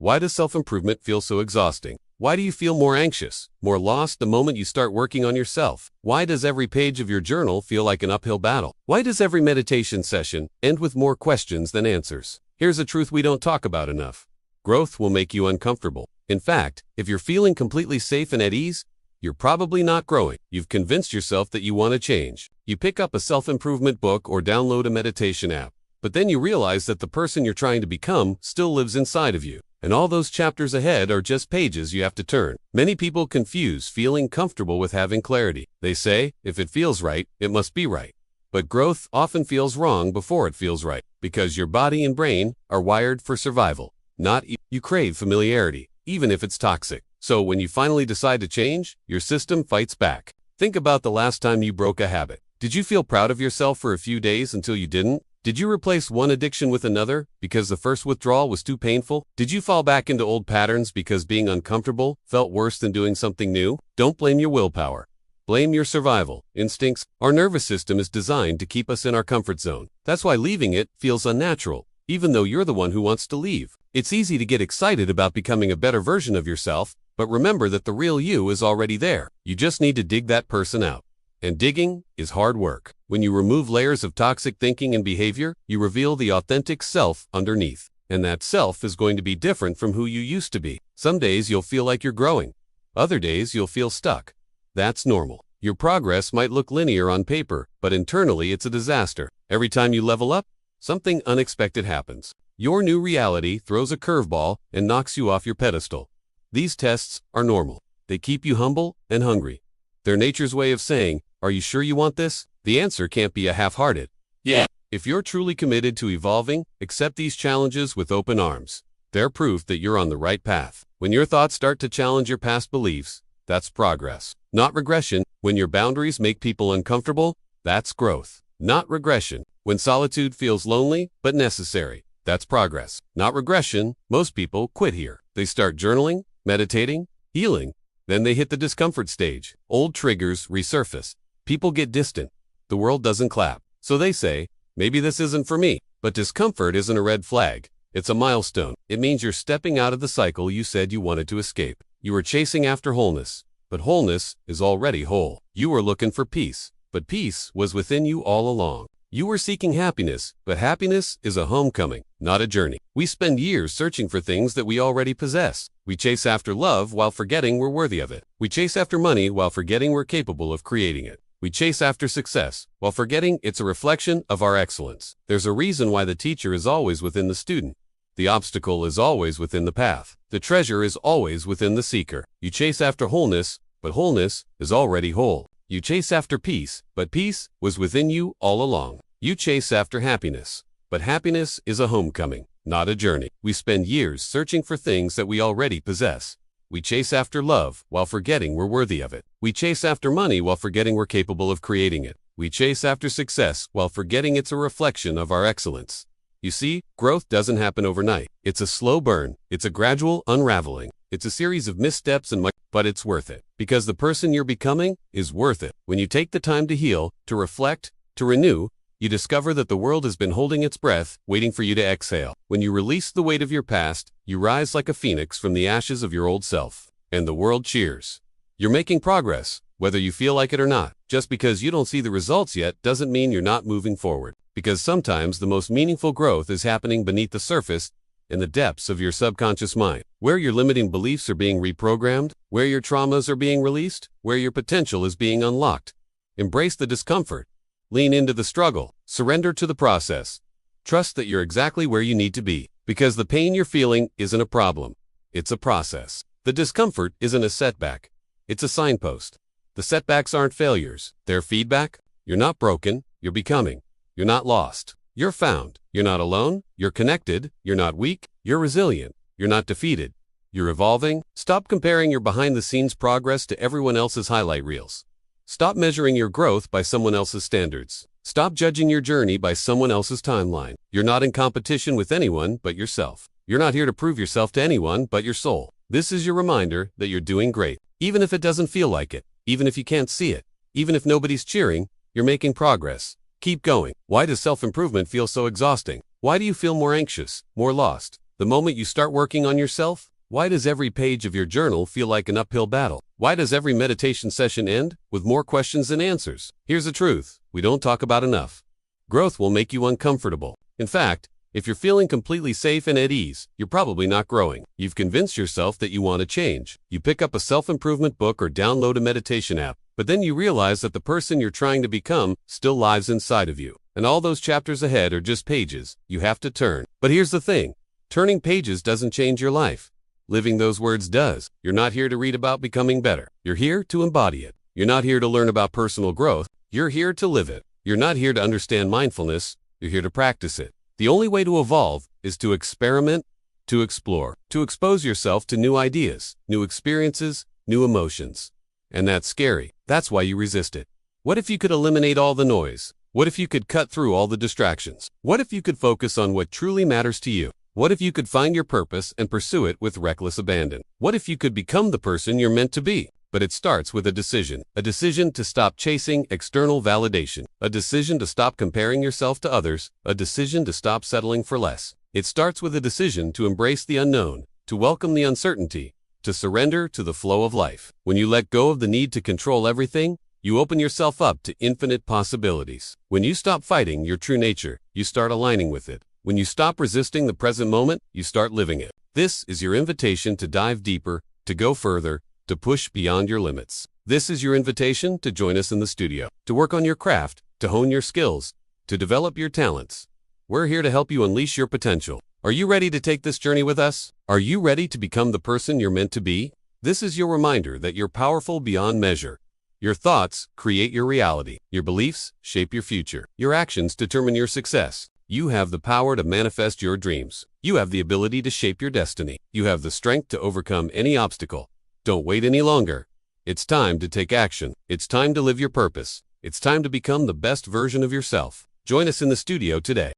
Why does self-improvement feel so exhausting? Why do you feel more anxious, more lost the moment you start working on yourself? Why does every page of your journal feel like an uphill battle? Why does every meditation session end with more questions than answers? Here's a truth we don't talk about enough. Growth will make you uncomfortable. In fact, if you're feeling completely safe and at ease, you're probably not growing. You've convinced yourself that you want to change. You pick up a self-improvement book or download a meditation app, but then you realize that the person you're trying to become still lives inside of you. And all those chapters ahead are just pages you have to turn. Many people confuse feeling comfortable with having clarity. They say, if it feels right, it must be right. But growth often feels wrong before it feels right, because your body and brain are wired for survival. You crave familiarity, even if it's toxic. So when you finally decide to change, your system fights back. Think about the last time you broke a habit. Did you feel proud of yourself for a few days until you didn't? Did you replace one addiction with another because the first withdrawal was too painful? Did you fall back into old patterns because being uncomfortable felt worse than doing something new? Don't blame your willpower. Blame your survival instincts. Our nervous system is designed to keep us in our comfort zone. That's why leaving it feels unnatural, even though you're the one who wants to leave. It's easy to get excited about becoming a better version of yourself, but remember that the real you is already there. You just need to dig that person out. And digging is hard work. When you remove layers of toxic thinking and behavior, you reveal the authentic self underneath. And that self is going to be different from who you used to be. Some days you'll feel like you're growing. Other days you'll feel stuck. That's normal. Your progress might look linear on paper, but internally it's a disaster. Every time you level up, something unexpected happens. Your new reality throws a curveball and knocks you off your pedestal. These tests are normal. They keep you humble and hungry. They're nature's way of saying, are you sure you want this? The answer can't be a half-hearted, yeah. If you're truly committed to evolving, accept these challenges with open arms. They're proof that you're on the right path. When your thoughts start to challenge your past beliefs, that's progress, not regression. When your boundaries make people uncomfortable, that's growth, not regression. When solitude feels lonely but necessary, that's progress, not regression. Most people quit here. They start journaling, meditating, healing. Then they hit the discomfort stage. Old triggers resurface. People get distant. The world doesn't clap. So they say, maybe this isn't for me. But discomfort isn't a red flag. It's a milestone. It means you're stepping out of the cycle you said you wanted to escape. You were chasing after wholeness, but wholeness is already whole. You were looking for peace, but peace was within you all along. You were seeking happiness, but happiness is a homecoming, not a journey. We spend years searching for things that we already possess. We chase after love while forgetting we're worthy of it. We chase after money while forgetting we're capable of creating it. We chase after success while forgetting it's a reflection of our excellence. There's a reason why the teacher is always within the student. The obstacle is always within the path. The treasure is always within the seeker. You chase after wholeness, but wholeness is already whole. You chase after peace, but peace was within you all along. You chase after happiness, but happiness is a homecoming, not a journey. We spend years searching for things that we already possess. We chase after love while forgetting we're worthy of it. We chase after money while forgetting we're capable of creating it. We chase after success while forgetting it's a reflection of our excellence. You see, growth doesn't happen overnight. It's a slow burn. It's a gradual unraveling. It's a series of missteps but it's worth it. Because the person you're becoming is worth it. When you take the time to heal, to reflect, to renew, you discover that the world has been holding its breath, waiting for you to exhale. When you release the weight of your past, you rise like a phoenix from the ashes of your old self. And the world cheers. You're making progress, whether you feel like it or not. Just because you don't see the results yet doesn't mean you're not moving forward. Because sometimes the most meaningful growth is happening beneath the surface, in the depths of your subconscious mind, where your limiting beliefs are being reprogrammed, where your traumas are being released, where your potential is being unlocked. Embrace the discomfort. Lean into the struggle. Surrender to the process. Trust that you're exactly where you need to be, because the pain you're feeling isn't a problem. It's a process. The discomfort isn't a setback. It's a signpost. The setbacks aren't failures. They're feedback. You're not broken. You're becoming. You're not lost. You're found. You're not alone. You're connected. You're not weak. You're resilient. You're not defeated. You're evolving. Stop comparing your behind-the-scenes progress to everyone else's highlight reels. Stop measuring your growth by someone else's standards. Stop judging your journey by someone else's timeline. You're not in competition with anyone but yourself. You're not here to prove yourself to anyone but your soul. This is your reminder that you're doing great. Even if it doesn't feel like it, even if you can't see it, even if nobody's cheering, you're making progress. Keep going. Why does self-improvement feel so exhausting? Why do you feel more anxious, more lost, the the moment you start working on yourself? Why does every page of your journal feel like an uphill battle? Why does every meditation session end with more questions than answers? Here's the truth we don't talk about enough. Growth will make you uncomfortable. In fact, if you're feeling completely safe and at ease, you're probably not growing. You've convinced yourself that you want to change. You pick up a self-improvement book or download a meditation app, but then you realize that the person you're trying to become still lives inside of you. And all those chapters ahead are just pages you have to turn. But here's the thing. Turning pages doesn't change your life. Living those words does. You're not here to read about becoming better. You're here to embody it. You're not here to learn about personal growth. You're here to live it. You're not here to understand mindfulness. You're here to practice it. The only way to evolve is to experiment, to explore, to expose yourself to new ideas, new experiences, new emotions. And that's scary. That's why you resist it. What if you could eliminate all the noise? What if you could cut through all the distractions? What if you could focus on what truly matters to you? What if you could find your purpose and pursue it with reckless abandon? What if you could become the person you're meant to be? But it starts with a decision to stop chasing external validation, a decision to stop comparing yourself to others, a decision to stop settling for less. It starts with a decision to embrace the unknown, to welcome the uncertainty, to surrender to the flow of life. When you let go of the need to control everything, you open yourself up to infinite possibilities. When you stop fighting your true nature, you start aligning with it. When you stop resisting the present moment, you start living it. This is your invitation to dive deeper, to go further, to push beyond your limits. This is your invitation to join us in the studio, to work on your craft, to hone your skills, to develop your talents. We're here to help you unleash your potential. Are you ready to take this journey with us? Are you ready to become the person you're meant to be? This is your reminder that you're powerful beyond measure. Your thoughts create your reality. Your beliefs shape your future. Your actions determine your success. You have the power to manifest your dreams. You have the ability to shape your destiny. You have the strength to overcome any obstacle. Don't wait any longer. It's time to take action. It's time to live your purpose. It's time to become the best version of yourself. Join us in the studio today.